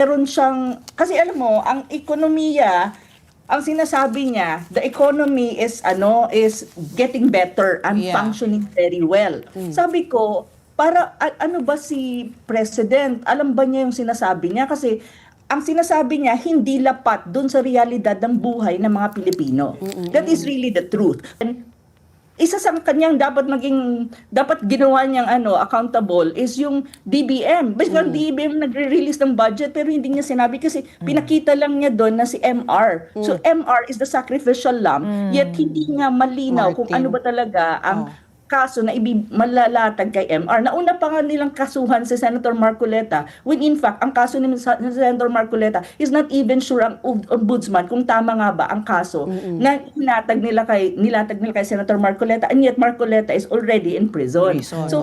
meron siyang, kasi alam mo, ang ekonomiya, ang sinasabi niya, the economy is getting better and Yeah. functioning very well. Sabi ko, para ano ba si President? Alam ba niya yung sinasabi niya? Kasi ang sinasabi niya hindi lapat doon sa realidad ng buhay ng mga Pilipino. That is really the truth. And isa sa kanyang dapat ginawa niyang accountable is yung DBM. Basta ang DBM nagre-release ng budget pero hindi niya sinabi kasi pinakita lang niya doon na si MR. So MR is the sacrificial lamb, yet hindi nga malinaw kung ano Martin. ba talaga ang kaso na malalatag kay MR. Nauna pa nga nilang kasuhan si Senator Marcoleta when in fact, ang kaso ni Senator Marcoleta is not even sure ang ombudsman kung tama nga ba ang kaso na nilatag nila kay Senator Marcoleta, and yet Marcoleta is already in prison. So,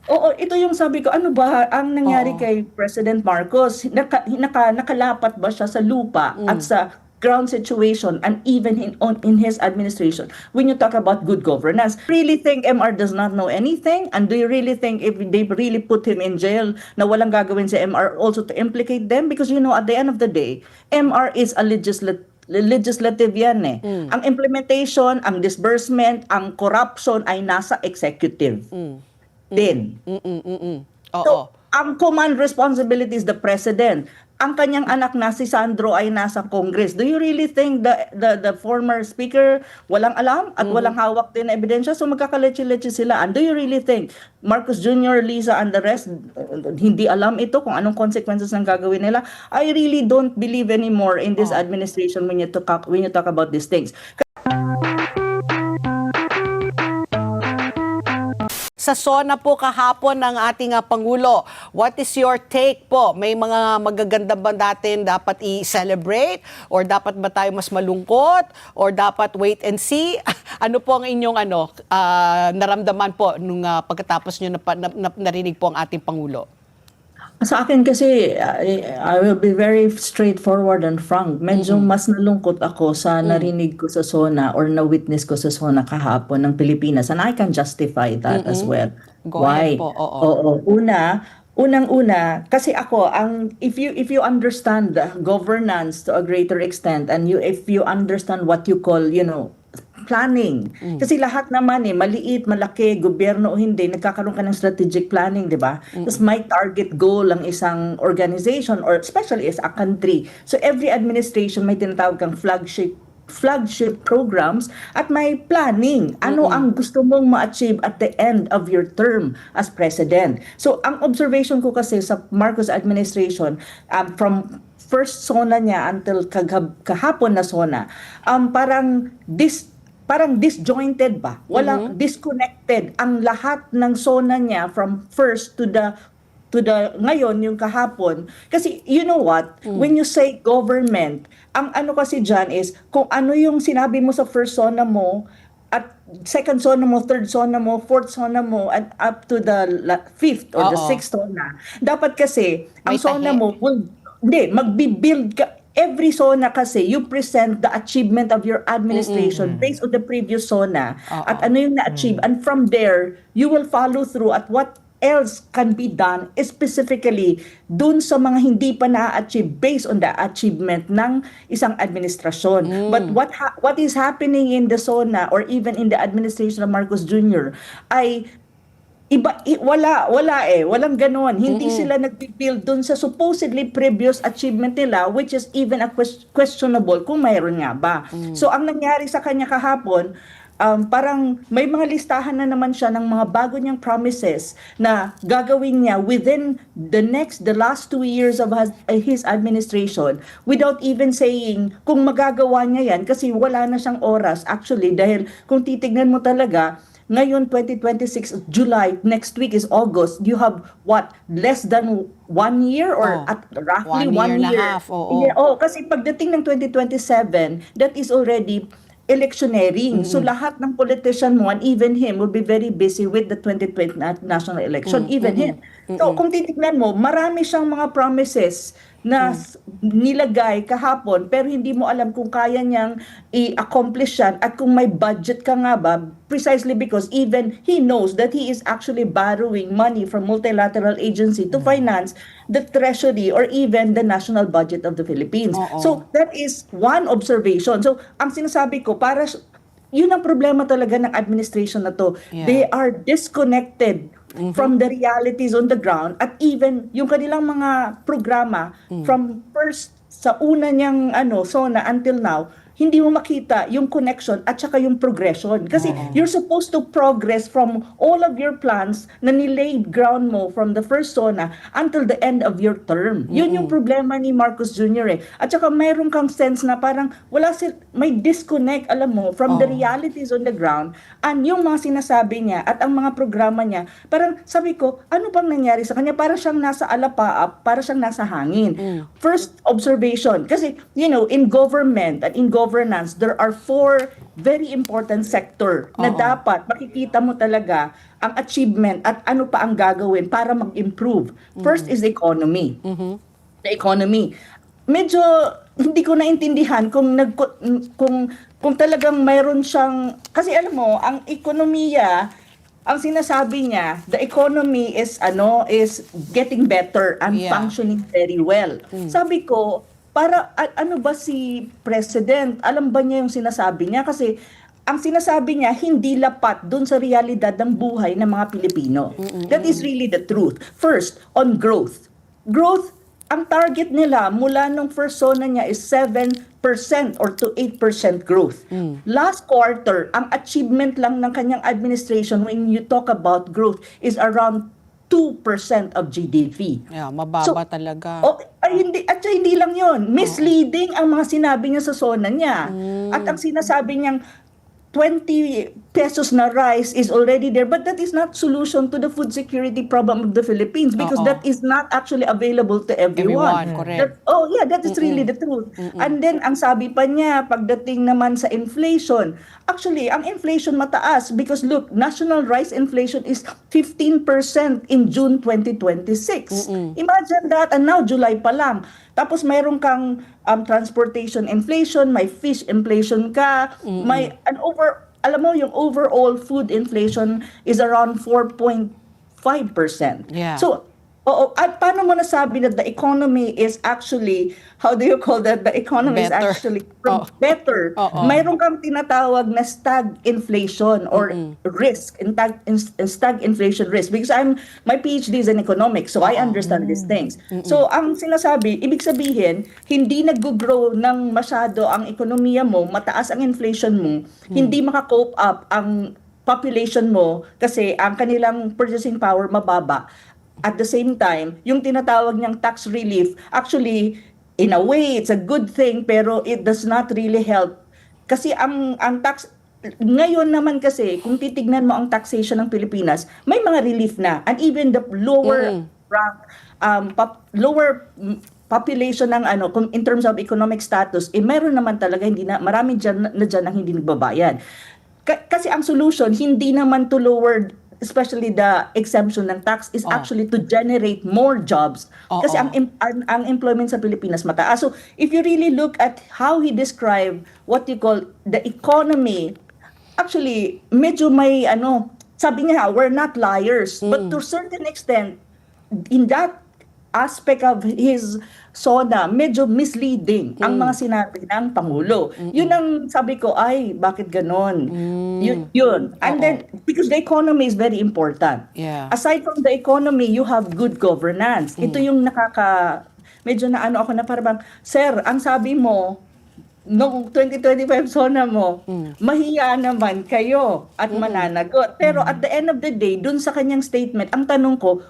oo, ito yung sabi ko, ano ba ang nangyari kay President Marcos? Nakalapat ba siya sa lupa at sa ground situation and even in his administration when you talk about good governance? Really think MR does not know anything? And do you really think if they really put him in jail na walang gagawin si MR also to implicate them? Because at the end of the day, MR is a legislative yan eh. Ang implementation, ang disbursement, ang corruption ay nasa executive din. So, ang command responsibility is the president. Ang kanyang anak na si Sandro ay nasa Congress. Do you really think the former speaker walang alam at walang hawak din na ebidensya? So magkakaleche-leche sila. And do you really think Marcos Jr., Lisa, and the rest hindi alam ito kung anong consequences ng gagawin nila? I really don't believe anymore in this administration when you talk about these things. Sa SONA po kahapon ng ating Pangulo, what is your take po? May mga magaganda ba natin dapat i-celebrate? Or dapat ba tayo mas malungkot? Or dapat wait and see? Ano po ang inyong naramdaman po nung pagkatapos nyo narinig po ang ating Pangulo? Sa akin kasi, I will be very straightforward and frank. Medyo mas nalungkot ako sa narinig ko sa SONA or na-witness ko sa SONA kahapon ng Pilipinas. And I can justify that as well. Go Why? ahead po. Oo. Unang-una, kasi ako, if you understand the governance to a greater extent and if you understand what you call, planning. Kasi lahat naman maliit, malaki, gobyerno o hindi, nagkakaroon ka ng strategic planning, di ba? Tapos may target goal ang isang organization or especially as a country. So every administration may tinatawag kang flagship programs at may planning. Ano ang gusto mong ma-achieve at the end of your term as president? So ang observation ko kasi sa Marcos administration, from first SONA niya until kahapon na SONA, parang disjointed ba? Walang disconnected ang lahat ng SONA niya from first to the ngayon yung kahapon. Kasi you know what, when you say government, ang ano kasi dyan is kung ano yung sinabi mo sa first SONA mo at second SONA mo, third SONA mo, fourth SONA mo, and up to the fifth or the sixth SONA. Dapat kasi ang SONA mo magbi-build ka. Every SONA kasi, you present the achievement of your administration based on the previous SONA at ano yung na-achieve. And from there, you will follow through at what else can be done specifically dun sa mga hindi pa na-achieve based on the achievement ng isang administrasyon. But what is happening in the SONA or even in the administration of Marcos Jr. ay walang ganon. Hindi sila nag-build dun sa supposedly previous achievement nila, which is even a questionable kung mayroon nga ba. So ang nangyari sa kanya kahapon, parang may mga listahan na naman siya ng mga bago niyang promises na gagawin niya within the last 2 years of his administration without even saying kung magagawa niya yan kasi wala na siyang oras actually, dahil kung titignan mo talaga ngayon 2026 July, next week is August, you have what, less than 1 year or at roughly 1 year and a half. Kasi pagdating ng 2027, that is already electioneering. So lahat ng politician mo and even him will be very busy with the 2020 national election, even him. So kung titignan mo, marami siyang mga promises na nilagay kahapon pero hindi mo alam kung kaya niyang i-accomplish yan at kung may budget ka nga ba, precisely because even he knows that he is actually borrowing money from multilateral agency to finance the treasury or even the national budget of the Philippines. Oo. So that is one observation. So ang sinasabi ko, yun ang problema talaga ng administration na to. Yeah. They are disconnected from the realities on the ground at even yung kanilang mga programa from first sa una niyang SONA until now, hindi mo makita yung connection at saka yung progression. Kasi you're supposed to progress from all of your plans na nilaid ground mo from the first SONA until the end of your term. Yun yung problema ni Marcos Jr. At saka mayroon kang sense na parang may disconnect, alam mo, from the realities on the ground and yung mga sinasabi niya at ang mga programa niya. Parang sabi ko, ano bang nangyari sa kanya? Para siyang nasa alapaap, para siyang nasa hangin. First observation, kasi in government and in governance, there are 4 very important sector na dapat makikita mo talaga ang achievement at ano pa ang gagawin para mag-improve. First is the economy. The economy. Medyo hindi ko naintindihan kung talagang mayroon siyang, kasi alam mo, ang ekonomiya, ang sinasabi niya, the economy is getting better and functioning very well. Sabi ko, ano ba si President? Alam ba niya yung sinasabi niya? Kasi ang sinasabi niya, hindi lapat dun sa realidad ng buhay ng mga Pilipino. That is really the truth. First, on growth. Growth, ang target nila mula nung first SONA niya is 7% or to 8% growth. Last quarter, ang achievement lang ng kanyang administration when you talk about growth is around 2% of GDP. Yeah, mababa talaga. Hindi lang yun. Misleading ang mga sinabi niya sa SONA niya. At ang sinasabi niyang 20 pesos na rice is already there, but that is not solution to the food security problem of the Philippines because that is not actually available to everyone. Correct. That is really the truth. And then ang sabi pa niya pagdating naman sa inflation, actually ang inflation mataas because look, national rice inflation is 15% in June 2026. Imagine that, and now July pa lang. Tapos mayroon kang transportation inflation, may fish inflation ka, alam mo, yung overall food inflation is around 4.5%. Yeah. So, at paano mo nasabi that the economy is actually, how do you call that? The economy is Better. actually better. Mayroon kang tinatawag na stagflation or risk, stagflation risk. Because my PhD is in economics, so I understand these things. So, ang sinasabi, ibig sabihin, hindi nag-grow ng masyado ang ekonomiya mo, mataas ang inflation mo, hindi maka-cope up ang population mo kasi ang kanilang purchasing power mababa. At the same time, yung tinatawag niyang tax relief, actually, in a way, it's a good thing, pero it does not really help. Kasi ang tax, ngayon naman kasi, kung titignan mo ang taxation ng Pilipinas, may mga relief na. And even the lower rank, lower population ng in terms of economic status, meron naman talaga, marami dyan ang hindi nagbabayad. Kasi ang solution, hindi naman to lower, especially the exemption ng tax, is actually to generate more jobs. Kasi ang employment sa Pilipinas mataas. So if you really look at how he described what you call the economy, actually medyo may sabi niya, we're not liars. But to a certain extent, in that aspect of his SONA, medyo misleading ang mga sinabi ng Pangulo. Yun ang sabi ko, ay, bakit ganon? Yun. And then, because the economy is very important. Yeah. Aside from the economy, you have good governance. Ito yung medyo ako na parang, sir, ang sabi mo, noong 2025 SONA mo, mahiya naman kayo at mananagot. Pero at the end of the day, dun sa kanyang statement, ang tanong ko,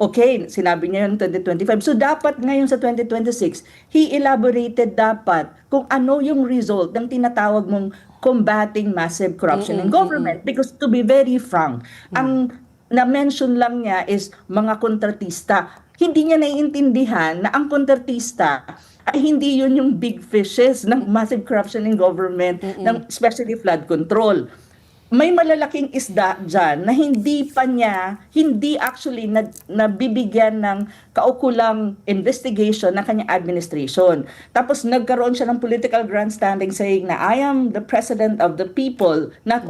okay, sinabi niya yung 2025. So dapat ngayon sa 2026, he elaborated dapat kung ano yung result ng tinatawag mong combating massive corruption in government. Because to be very frank, ang na-mention lang niya is mga kontratista. Hindi niya naiintindihan na ang kontratista ay hindi yun yung big fishes ng massive corruption in government, ng especially flood control. may malalaking isda dyan na hindi actually nabibigyan ng kaukulang investigation ng kanyang administration. Tapos nagkaroon siya ng political grandstanding saying na I am the president of the people, not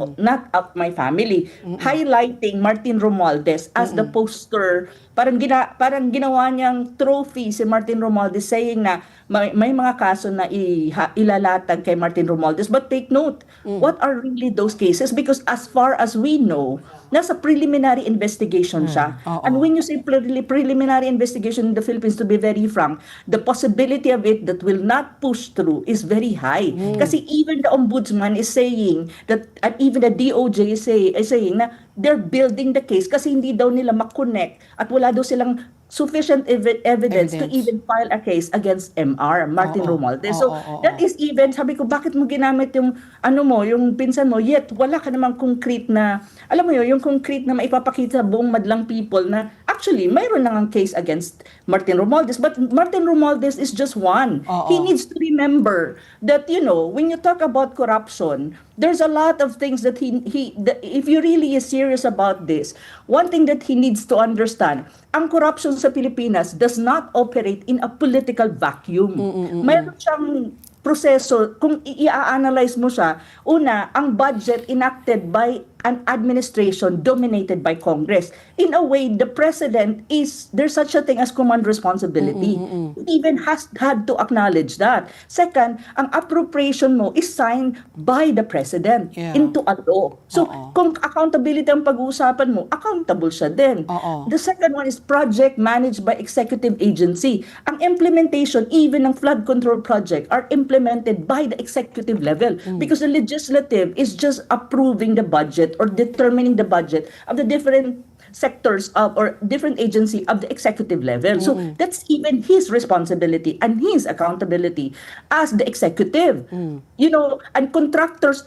of my family. Highlighting Martin Romualdez as the poster. Parang ginawa niyang trophy si Martin Romualdez saying na may mga kaso na ilalatag kay Martin Romualdez. But take note, what are really those cases? Because as far as we know, nasa preliminary investigation siya. And when you say preliminary investigation in the Philippines, to be very frank, the possibility of it that will not push through is very high. Kasi even the ombudsman is saying that, and even the DOJ is saying na they're building the case kasi hindi daw nila makonect at wala daw silang sufficient evidence to even file a case against Martin Romualdez. So that is even, sabi ko, bakit mo ginamit yung yung pinsan mo, yet wala ka namang concrete na, alam mo yung concrete na maipapakita sa buong madlang people na actually mayroon nang case against Martin Romualdez, but Martin Romualdez is just one. He needs to remember that, when you talk about corruption, there's a lot of things that if you really is serious about this, one thing that he needs to understand, ang corruption sa Pilipinas does not operate in a political vacuum. Mayroon siyang proseso, kung i-analyze mo siya, una, ang budget enacted by an administration dominated by Congress. In a way, the president there's such a thing as command responsibility. He even had to acknowledge that. Second, ang appropriation mo is signed by the president into a law. So, kung accountability ang pag-uusapan mo, accountable siya din. The second one is project managed by executive agency. Ang implementation, even ng flood control project, are implemented by the executive level because the legislative is just approving the budget or determining the budget of the different sectors or different agency of the executive level. So that's even his responsibility and his accountability as the executive. And contractors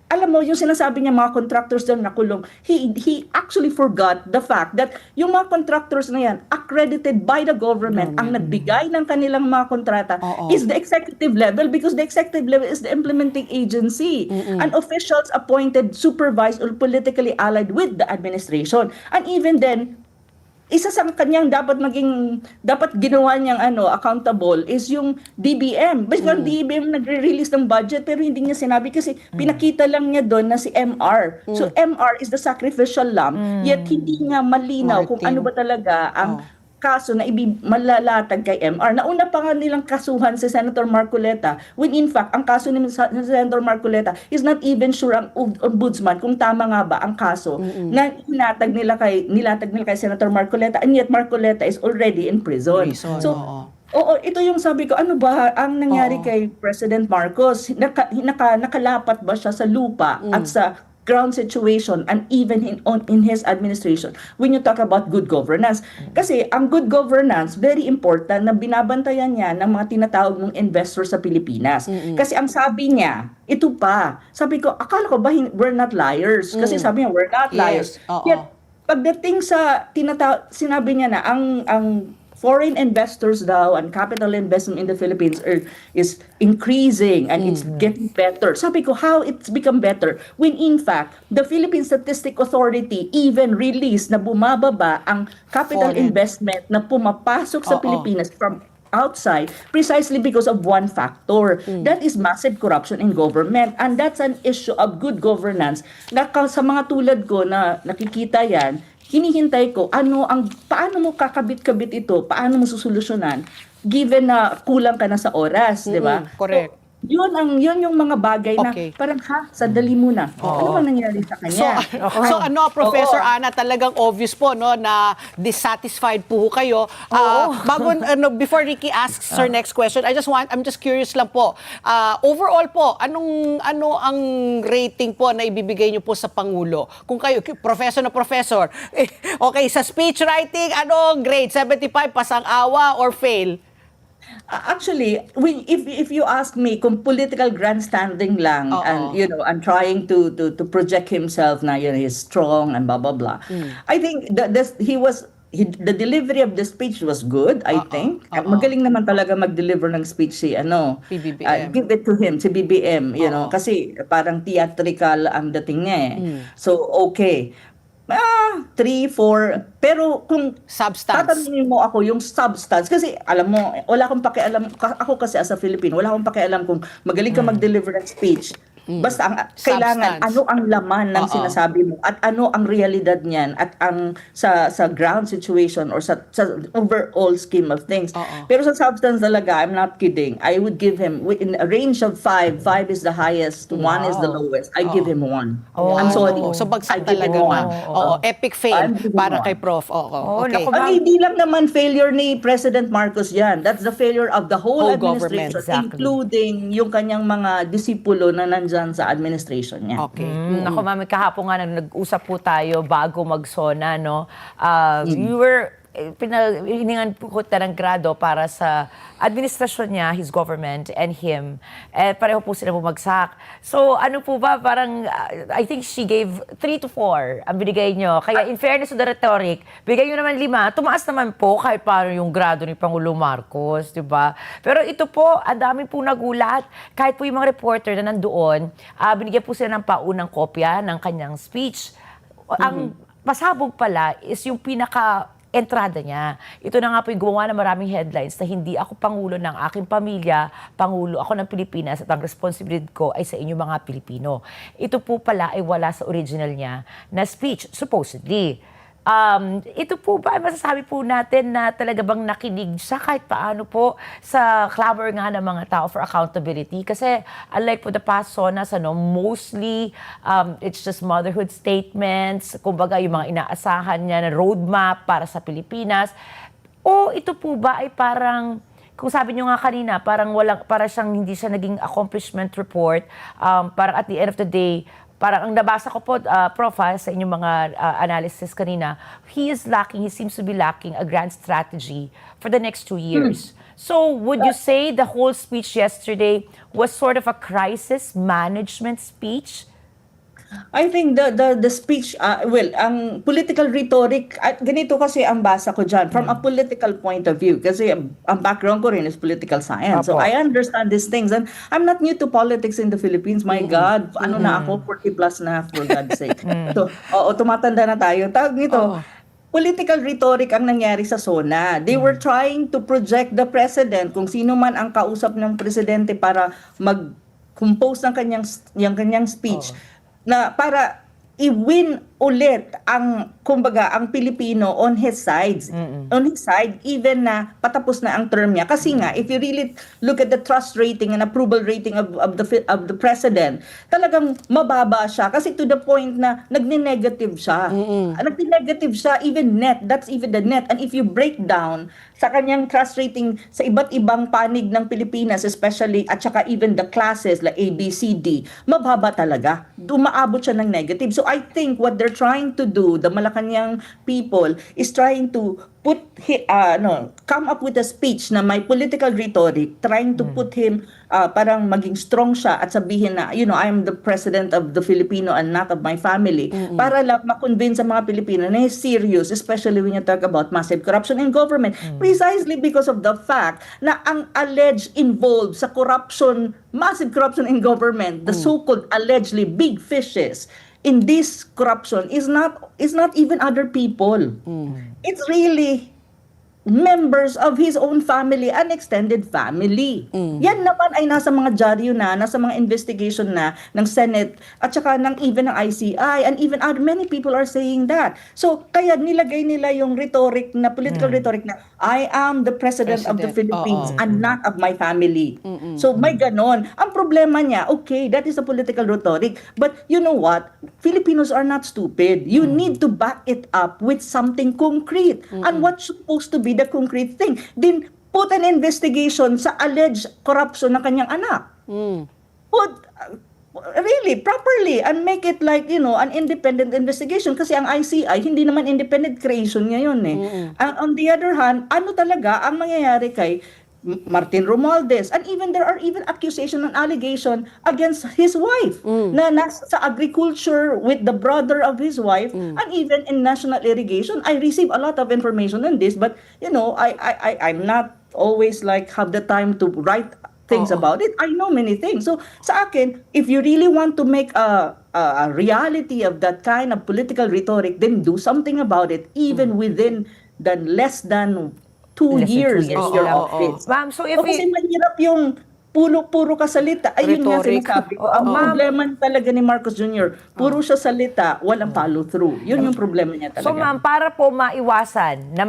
alam mo, yung sinasabi niya mga contractors doon nakulong, he actually forgot the fact that yung mga contractors na yan, accredited by the government, ang nagbigay ng kanilang mga kontrata is the executive level because the executive level is the implementing agency. And officials appointed, supervised, or politically allied with the administration. And even then, isa sa kanyang dapat ginawa niyang accountable is yung DBM. Basically, ang DBM nagre-release ng budget pero hindi niya sinabi kasi pinakita lang niya doon na si MR. So MR is the sacrificial lamb, yet hindi nga malinaw kung ano ba talaga ang kaso na malalatag kay MR. Nauna pa nga nilang kasuhan si Senator Marcoleta when in fact, ang kaso ni Senator Marcoleta is not even sure ang ombudsman kung tama nga ba ang kaso na nilatag nila kay Senator Marcoleta, and yet Marcoleta is already in prison. So, ito yung sabi ko, ano ba ang nangyari kay President Marcos? Nakalapat ba siya sa lupa at sa ground situation and even in his administration when you talk about good governance? Kasi ang good governance, very important na binabantayan niya ng mga tinatawag ng investors sa Pilipinas. Kasi ang sabi niya, sabi ko, akala ko ba we're not liars? Kasi sabi niya, we're not liars. Yet, pagdating sa sinabi niya na ang foreign investors daw and capital investment in the Philippines is increasing and it's getting better. Sabi ko, how it's become better when in fact, the Philippine Statistic Authority even released na bumababa ang capital investment na pumapasok sa Pilipinas from outside precisely because of one factor. That is massive corruption in government, and that's an issue of good governance na sa mga tulad ko na nakikita yan, hinihintay ko paano mo kakabit-kabit ito, paano mo susolusyonan given na kulang ka na sa oras, di ba? Correct. So, yun yung mga bagay na parang sandali muna. Ano ba nangyari sa kanya? So Professor Ana, talagang obvious po na dissatisfied po kayo. Before Ricky asks her next question, I'm just curious lang po. Overall po, ano ang rating po na ibibigay niyo po sa Pangulo? Kung kayo professor na professor. Okay, sa speech writing, grade 75, pasang-awa or fail? Actually, if you ask me kung political grandstanding lang and and trying to project himself na he's strong and blah blah blah. I think that he was the delivery of the speech was good, I think. Magaling naman talaga mag-deliver ng speech si PBBM. give it to him, si BBM, Oo. kasi parang theatrical ang dating niya eh. So, okay. 3, 4, pero kung Substance. tatanungin mo ako yung substance, kasi alam mo, wala akong pakialam, ako kasi as a Filipino, wala akong pakialam kung magaling ka mag-deliver ng speech. Basta kailangan Substance. ano ang laman ng Oo. sinasabi mo at ano ang realidad niyan at ang sa ground situation or sa overall scheme of things. Oo. Pero sa substance talaga, I'm not kidding. I would give him in a range of 5 is the highest, 1 is the lowest. I give him 1. I'm sorry. So bagsak I give him talaga nga. 1. Oo, epic fail I'm giving para one. kay Prof. Oo. Okay. naku, Ang hindi lang naman failure ni President Marcos yan. That's the failure of the whole Whole government, administration, exactly. including yung kanyang mga disipulo na nandyan sa administration niya. Okay. Ako, mami, kahapon nga nag-usap po tayo bago mag-SONA, no? You were hiningan po ko ng grado para sa administrasyon niya, his government, and him. Pareho po sila bumagsak. So, ano po ba, parang, I think she gave 3 to 4 ang binigay nyo. Kaya, in fairness to the rhetoric, bigay nyo naman 5, tumaas naman po kahit paano yung grado ni Pangulong Marcos, di ba? Pero ito po, ang dami po nagulat. Kahit po yung mga reporter na nandoon, binigyan po sila ng paunang kopya ng kanyang speech. Ang pasabog pala is yung entrada niya. Ito na nga po yung gumawa ng maraming headlines na hindi ako Pangulo ng aking pamilya, Pangulo ako ng Pilipinas at ang responsibilidad ko ay sa inyo mga Pilipino. Ito po pala ay wala sa original niya na speech, supposedly. Ito po ba, masasabi po natin na talaga bang nakinig siya kahit paano po sa clamor nga ng mga tao for accountability? Kasi unlike po the past SONAs, mostly it's just motherhood statements, kumbaga yung mga inaasahan niya na roadmap para sa Pilipinas. O ito po ba ay parang, kung sabi niyo nga kanina, para siyang hindi siya naging accomplishment report, parang at the end of the day, parang ang nabasa ko po, Prof, sa inyong mga analysis kanina, he seems to be lacking a grand strategy for the next 2 years. So, would you say the whole speech yesterday was sort of a crisis management speech? I think the speech, ang political rhetoric, at ganito kasi ang basa ko dyan, from a political point of view, kasi ang background ko rin is political science. So Apo. I understand these things, and I'm not new to politics in the Philippines. My God, ano na ako, 40 plus na, for God's sake. So, tumatanda na tayo. Tawag nito, political rhetoric ang nangyari sa SONA. They were trying to project the president, kung sino man ang kausap ng presidente para mag-compose ng kanyang speech, na para i-win ulit ang Pilipino on his side, even na patapos na ang term niya. Kasi nga, if you really look at the trust rating and approval rating of the president, talagang mababa siya kasi to the point na nagne-negative siya. Nagne-negative siya, even net, that's even the net. And if you break down sa kanyang trust rating sa iba't ibang panig ng Pilipinas, especially at saka even the classes like A, B, C, D, mababa talaga. Dumaabot siya ng negative. So I think what they're trying to do, the Malacanang people, is trying to come up with a speech na may political rhetoric, trying to put him, parang maging strong siya at sabihin na, I am the president of the Filipino and not of my family, para lang ma-convince sa mga Pilipino na he's serious, especially when you talk about massive corruption in government. Precisely because of the fact na ang alleged involved sa corruption, massive corruption in government, the so-called allegedly big fishes, in this corruption is not even other people. It's really members of his own family and extended family. Yan naman ay nasa mga dyaryo na, nasa mga investigation na ng Senate at saka even ng ICI, and even many people are saying that. So kaya nilagay nila yung rhetoric na political rhetoric na I am the president of the Philippines and not of my family. So may ganon. Ang problema niya, okay, that is a political rhetoric, but you know what? Filipinos are not stupid. You need to back it up with something concrete. And what's supposed to be the concrete thing? Then put an investigation sa alleged corruption ng kanyang anak. Put really properly and make it like an independent investigation, kasi ang ICI hindi naman independent creation niya yun eh. On the other hand, ano talaga ang mangyayari kay Martin Romualdez, and even there are even accusation and allegation against his wife na nasa sa agriculture with the brother of his wife, and even in national irrigation. I receive a lot of information on this, but I'm not always like have the time to write things about it. I know many things. So sa akin, if you really want to make a reality of that kind of political rhetoric, then do something about it, even within the less than 2 years in years your lang. office. Ma'am, so if Kasi mahirap yung puro kasalita. Ayun nga Rhetoric. sinasabi ko. Ang problema talaga ni Marcos Jr., puro siya salita, walang follow-through. Yun yung problema niya talaga. So ma'am, para po maiwasan na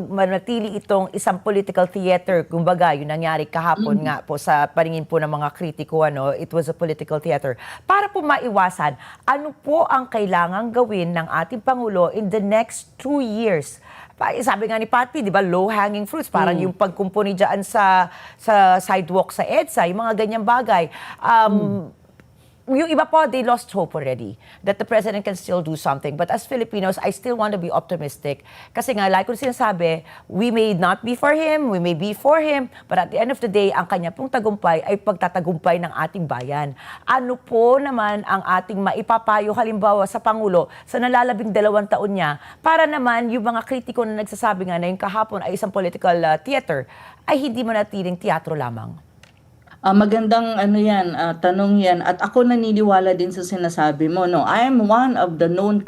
manatili itong isang political theater, kumbaga, yung nangyari kahapon nga po sa paningin po ng mga kritiko, it was a political theater. Para po maiwasan, ano po ang kailangang gawin ng ating Pangulo in the next 2 years? Sabi nga ni Patty, di ba, low-hanging fruits, parang yung pagkumpuni dyan sa sidewalk sa EDSA, yung mga ganyang bagay. Yung iba po, they lost hope already that the president can still do something. But as Filipinos, I still want to be optimistic. Kasi nga, like kung sinasabi, we may not be for him, we may be for him, but at the end of the day, ang kanya pong tagumpay ay pagtatagumpay ng ating bayan. Ano po naman ang ating maipapayo halimbawa sa Pangulo sa nalalabing 2 taon niya para naman yung mga kritiko na nagsasabi nga na yung kahapon ay isang political theater ay hindi manatiling teatro lamang? Magandang tanong yan. At ako naniniwala din sa sinasabi mo. No, I am one of the known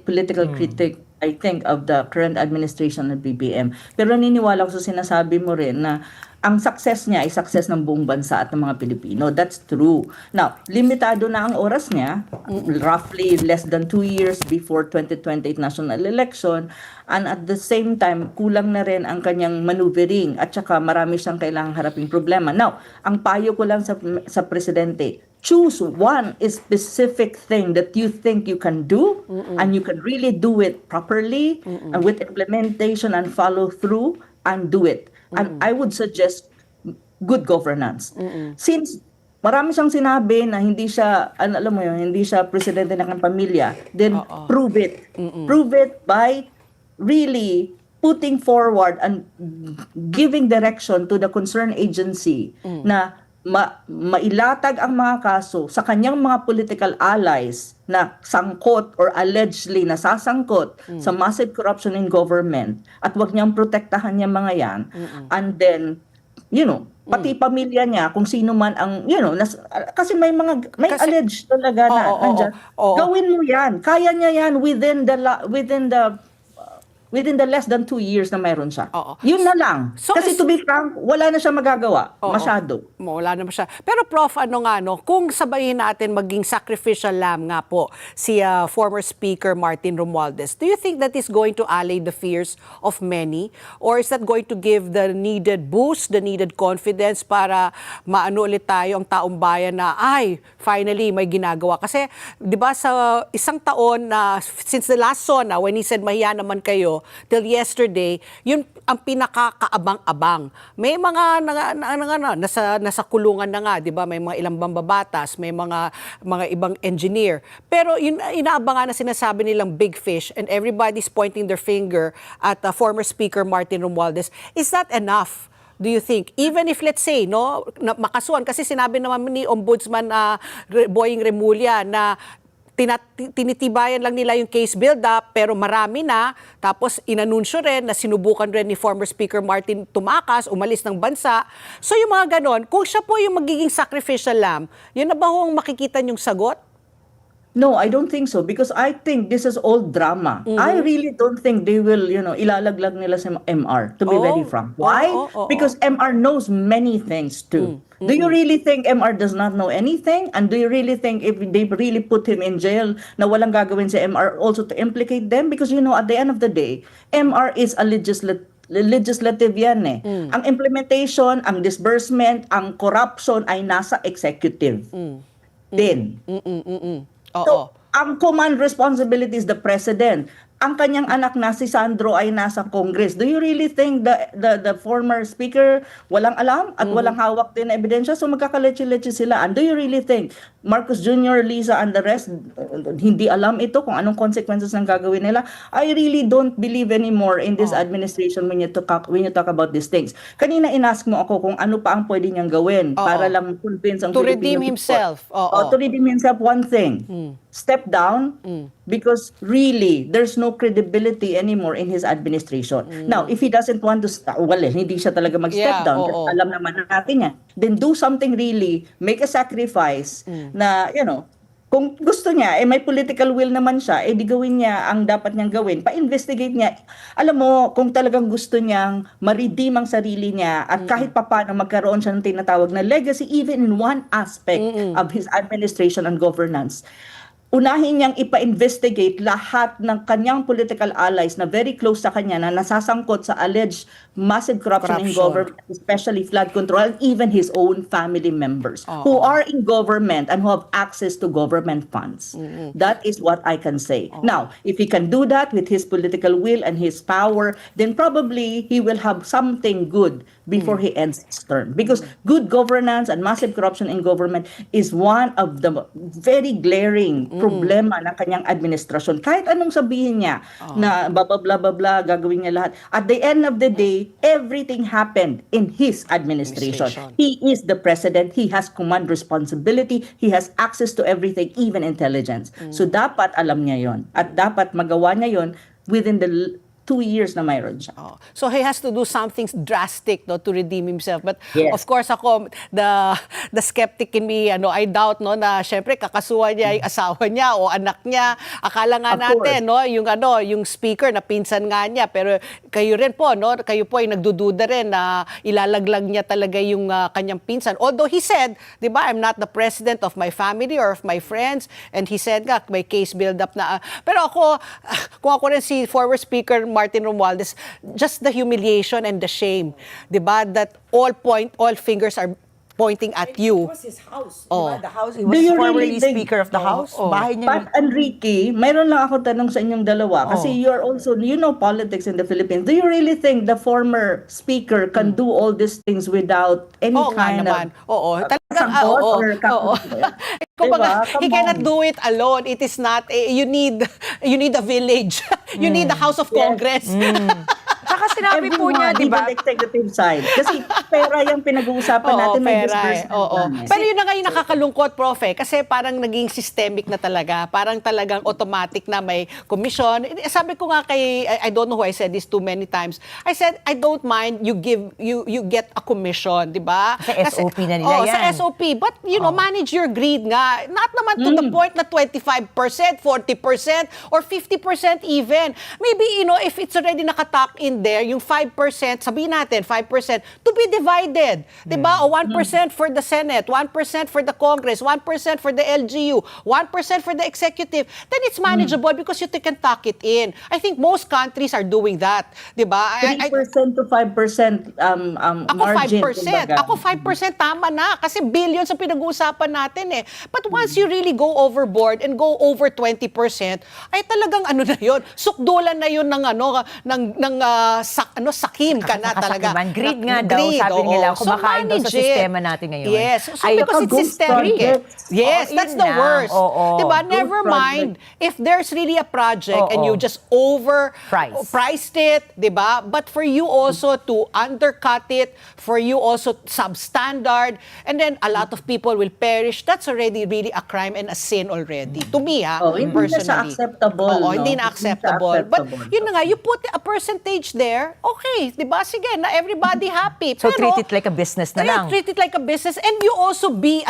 political critic, I think, of the current administration ng BBM. Pero naniniwala ko sa sinasabi mo rin na ang success niya ay success ng buong bansa at ng mga Pilipino. That's true. Now, limitado na ang oras niya, roughly less than 2 years before 2028 national election, and at the same time, kulang na rin ang kanyang maneuvering at saka marami siyang kailangang haraping problema. Now, ang payo ko lang sa presidente, choose one specific thing that you think you can do and you can really do it properly and with implementation and follow through and do it. And I would suggest good governance. Since marami siyang sinabi na hindi siya, alam mo yun, hindi siya presidente ng pamilya, then prove it. Prove it by really putting forward and giving direction to the concerned agency na mailatag ang mga kaso sa kanyang mga political allies na sangkot or allegedly nasasangkot sa massive corruption in government at wag niyang protektahan yung mga yan. And then, pati pamilya niya, kung sino man ang, kasi may alleged talaga na nandyan. Gawin mo yan. Kaya niya yan within the less than 2 years na mayroon siya. Yun na lang. So kasi to be frank, wala na siya magagawa. Masyado. Wala na siya. Pero Prof, kung sabayin natin maging sacrificial lamb nga po si former Speaker Martin Romualdez, do you think that is going to allay the fears of many? Or is that going to give the needed boost, the needed confidence para maano ulit tayo ang taong bayan na, finally may ginagawa? Kasi, di ba, sa isang taon na, since the last SONA, when he said, mahiya naman kayo, till yesterday, yun ang pinakakaabang-abang. May mga nasa kulungan na nga, 'di ba? May mga ilang mambabatas, may mga ibang engineer. Pero yun inaabangan na sinasabi nilang big fish and everybody's pointing their finger at former Speaker Martin Romualdez. Is that enough? Do you think? Even if, let's say, makasuhan, kasi sinabi naman ni Ombudsman Boying Remulla na tinitibayan lang nila yung case build-up, pero marami na. Tapos inanunsyo rin na sinubukan rin ni former Speaker Martin tumakas, umalis ng bansa. So yung mga ganon, kung siya po yung magiging sacrificial lamb, yun na ba ho ang makikita niyong sagot? No, I don't think so because I think this is all drama. I really don't think they will, ilalaglag nila sa MR, to be very frank. Why? Because MR knows many things too. Do you really think MR does not know anything? And do you really think if they really put him in jail na walang gagawin sa MR also to implicate them? Because at the end of the day, MR is a legislative yan eh. Ang implementation, ang disbursement, ang corruption ay nasa executive. Din. So, ang command responsibility is the president. ang kanyang anak na si Sandro ay nasa Congress. Do you really think the former speaker walang alam at walang hawak din na ebidensya? So magkakaleche-leche sila. And do you really think Marcos Jr., Liza, and the rest hindi alam ito kung anong consequences ng gagawin nila? I really don't believe anymore in this administration when you talk about these things. Kanina inask mo ako kung ano pa ang pwede niyang gawin para lang convince ang To Filipino redeem people. himself. Oo. To redeem himself, one thing. Step down because really there's no credibility anymore in his administration. Now, if he doesn't want to hindi siya talaga mag-step Yeah, down oo. kasi alam naman natin yan. Then do something really, make a sacrifice na, kung gusto niya, may political will naman siya, di gawin niya ang dapat niyang gawin. Pa-investigate niya. Alam mo, kung talagang gusto niyang ma-redeem ang sarili niya at kahit papano magkaroon siya ng tinatawag na legacy even in one aspect of his administration and governance, unahin niyang ipa-investigate lahat ng kanyang political allies na very close sa kanya na nasasangkot sa alleged massive corruption in government, especially flood control, and even his own family members who are in government and who have access to government funds. That is what I can say. Now, if he can do that with his political will and his power, then probably he will have something good before he ends his term. Because good governance and massive corruption in government is one of the very glaring problema ng kanyang administrasyon. Kahit anong sabihin niya na blah, blah, blah, blah, gagawin niya lahat. At the end of the day, everything happened in his administration. He is the president. He has command responsibility. He has access to everything, even intelligence. So dapat alam niya yon. At dapat magawa niya yon within the 2 years na mayroon siya. So he has to do something drastic to redeem himself. But Yes. of course ako, the skeptic in me, I doubt na syempre kakasuhan niya yung asawa niya o anak niya. Akala nga Of natin yung speaker na pinsan nga niya, pero kayo rin po kayo po ay nagdududa rin na ilalaglag niya talaga yung kanyang pinsan. Although he said, 'di ba, I'm not the president of my family or of my friends, and he said nga may case build up na pero ako kung ako rin si former speaker Martin Romualdez, just the humiliation and the shame, 'di ba, that all fingers are pointing at you. It was his house. Oh. Diba? The house. He Do was you formerly really think- speaker of the house. Bahay niya. Pat and Ricky, mayroon lang ako tanong sa inyong dalawa kasi you're also, you know politics in the Philippines. Do you really think the former speaker can do all these things without any Oo nga kind naman. of Oo. Talagang, support oo. or Oo. Kumbaga, Diba? he Come cannot on. do it alone. It is not, you need a village. You need the House of Yes. Congress. Saka sinabi po niya, Everyone, di ba? even the executive side. Kasi pera yung pinag-uusapan natin, may pera disbursement Oo. plan eh. Pero yun na nga yung nakakalungkot, Prof. Kasi parang naging systemic na talaga. Parang talagang automatic na may commission. Sabi ko nga kay, I don't know who I said this too many times. I said, I don't mind you get a commission, di ba? Sa SOP na nila Sa yan. SOP. But, manage your greed nga. Not naman to the point na 25%, 40%, or 50% even. Maybe, if it's already nakatuck in there, yung 5%, sabihin natin, 5%, to be divided. Diba? O 1% for the Senate, 1% for the Congress, 1% for the LGU, 1% for the executive. Then it's manageable because you can tuck it in. I think most countries are doing that. Diba? 3% to 5% Ako margin. 5%. Ako 5% tama na kasi billions ang pinag-uusapan natin eh. But once you really go overboard and go over 20%, ay talagang na 'yon. Sukdulan na 'yon ng sakim ka na talaga. Kasakiman. Greed nga daw, sabi nila, kumakain daw sa manage it. sistema natin ngayon. Yes. So Ay, because it's ghost systemic eh. projects. Yes, Oo, that's yun the na. worst. Oo. Diba? Ghost Never mind if there's really a project and Oo. you just priced it, diba? But for you also to undercut it, for you also substandard, and then a lot of people will perish, that's already really a crime and a sin already. To me, Hindi na siya personally. acceptable. Oo, no? hindi na acceptable. But yun na nga, you put a percentage there, okay, di ba? Sige, na everybody happy. So Pero, treat it like a business na yeah, lang. treat it like a business and you also be,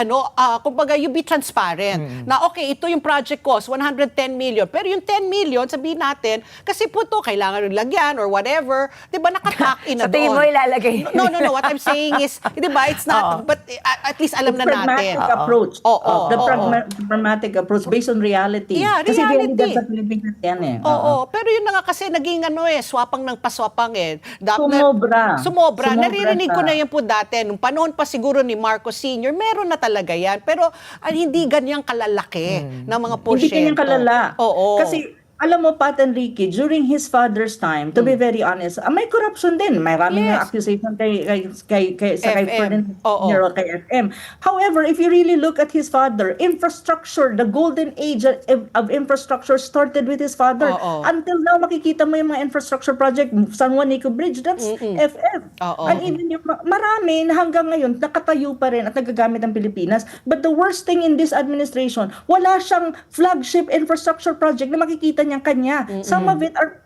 kumbaga, you be transparent. Na okay, ito yung project cost, 110 million. Pero yung 10 million, sabihin natin, kasi po ito, kailangan rin lagyan or whatever, di ba, nakatak in na Sa tingin doon. mo ilalagay. No. What I'm saying is, di ba, it's not, but at least alam na natin. Pragmatic approach. Oo, The oo. pragmatic approach based on reality. Yeah, Kasi reality. reality sa Pilipinas yan eh. Oo, pero yun na nga kasi naging swapang ng paswapang eh. Sumobra. Sumobra. Naririnig ko siya. na yan po dati. Nung panahon pa siguro ni Marcos Sr., meron na talaga yan. Pero hindi ganyang kalalaki ng mga porsyento. Hindi kanyang kalala. Oo. Kasi Alam mo, Pat and Ricky, during his father's time, to be very honest, may corruption din. Maraming Yes. accusation kay FM. Ferdinand Oo. Nero, kay FM. However, if you really look at his father, infrastructure, the golden age of infrastructure started with his father. Oo. Until now, makikita mo yung mga infrastructure project, San Juanico Bridge, that's FF. Oo. And even yung marami na hanggang ngayon, nakatayo pa rin at nagagamit ang Pilipinas. But the worst thing in this administration, wala siyang flagship infrastructure project na makikita niya kanya. Some of it are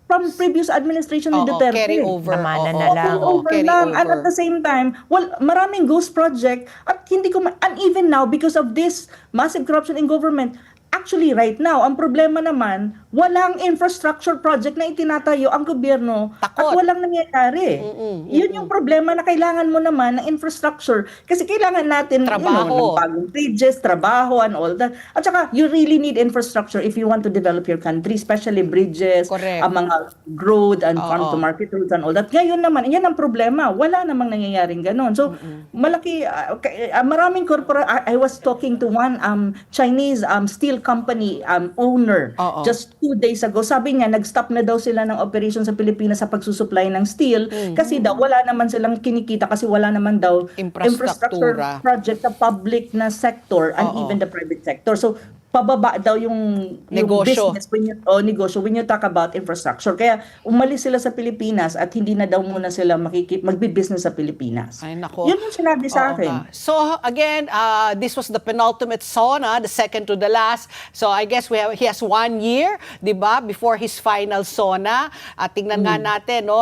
from previous administration ni Oo, Duterte. carry over. Namana Oo, na lang. oo, Over carry lang. And over. at the same time, maraming ghost project at hindi ko and even now because of this massive corruption in government, actually right now, ang problema naman, walang infrastructure project na itinatayo ang gobyerno Takot. at walang nangyayari. Yun yung problema na kailangan mo naman ng infrastructure kasi kailangan natin Trabaho. ng bagong bridges, trabaho and all that. At saka you really need infrastructure if you want to develop your country, especially bridges, Correct. ang mga road and Oo. farm to market roads and all that. Ngayon naman, yan ang problema. Wala namang nangyayaring ganun. So, malaki, maraming I was talking to one Chinese steel company owner Oo. just 2 days ago. Sabi niya, nag-stop na daw sila ng operation sa Pilipinas sa pagsusupply ng steel kasi daw wala naman silang kinikita kasi wala naman daw infrastructure Infrastruktura. project sa public na sector and Oo. even the private sector. So, pababa daw yung Negosyo. business negosyo when you talk about infrastructure. Kaya umalis sila sa Pilipinas at hindi na daw muna sila magbi-business sa Pilipinas. Ay, nako. Yun yung sinabi sa Oo akin. nga. So again, this was the penultimate SONA, the second to the last. So I guess he has 1 year, 'di ba, before his final SONA. At tingnan nga natin, no.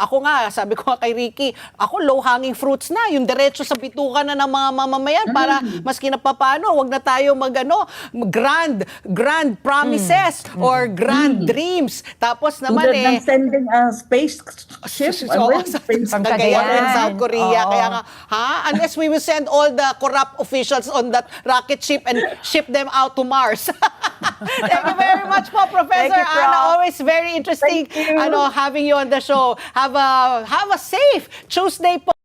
Ako nga, sabi ko nga kay Ricky, ako low hanging fruits na, yung diretso sa bituka na ng mga mamamayan para maski na papaano, wag na tayo grand promises or grand dreams. Tapos naman Tulad ng sending a space ship. From Cagayan and Cagayan. South Korea. Oo. Kaya nga, unless we will send all the corrupt officials on that rocket ship and ship them out to Mars. Thank you very much po, Professor Thank you, Prof. Ana. Always very interesting Thank you. having you on the show. Have a safe Tuesday po.